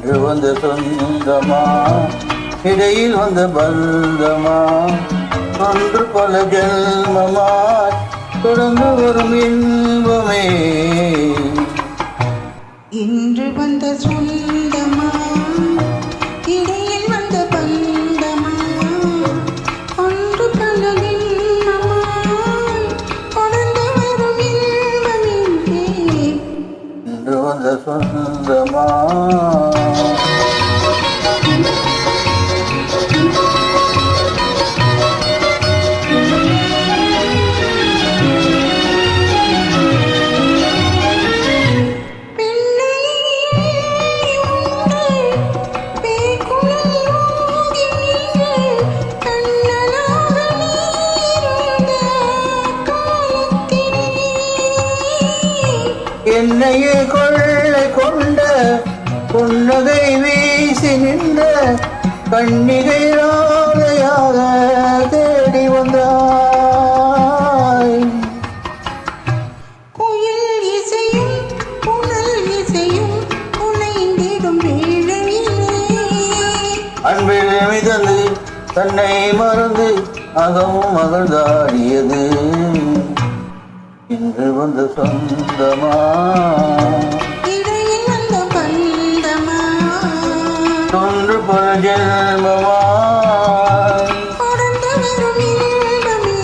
இன்று வந்த சொந்தமா இடையில் வந்த பந்தமா ஒன்று பல ஜென்மமா தொடர்ந்து வரும் இன்பமே. இன்று வந்த சொந்தமா இடையில் வந்த பந்தமா ஒன்று பல ஜென்மமா தொடர்ந்து வரும் இன்பமே. இன்று வந்த சொந்தமா என்னையே கொள்ளை கொண்ட புன்னகை வீசி நின்ற கண்ணிகை ராதையாக தேடி வந்தாய். குயில் இசையும் புனல் இசையும் புனைந்திடும் வேளையிலே அன்பில் மிதந்து தன்னை மறந்து அகமும் மகழ்ந்தாடியது. இன்று வந்த சொந்தமா இடையில் வந்த பந்தமா தொன்று பல ஜென்மமா தொடர்ந்து வரும் இன்பமே.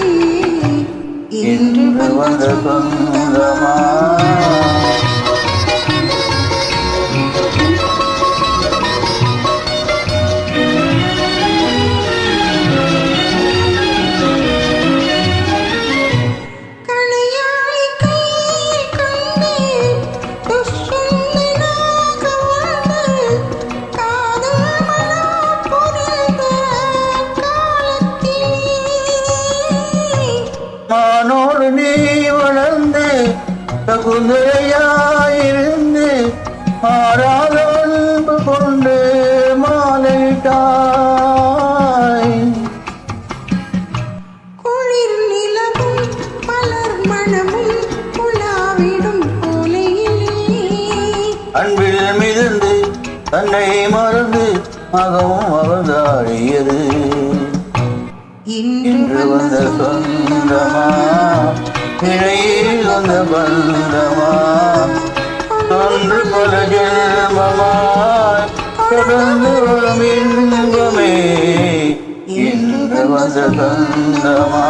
இன்று வந்த சொந்தமா மானோடு நீ வளர்ந்து தகுந்தையாயிருந்து மாறாத அன்பு கொண்டு மாலையிட்டாய். குளிர் நிலவும் மலர் மணமும் புலாவிடும் போலையிலே அன்பில் மிதந்து தன்னை மறந்து மகவும் அவதாடியது. இன்று வந்த சொந்தமா இடையில் வந்த பந்தமா தொன்று பல ஜென்மமா தொடர்ந்து வரும் இன்பமே. இன்று வந்த சொந்தமா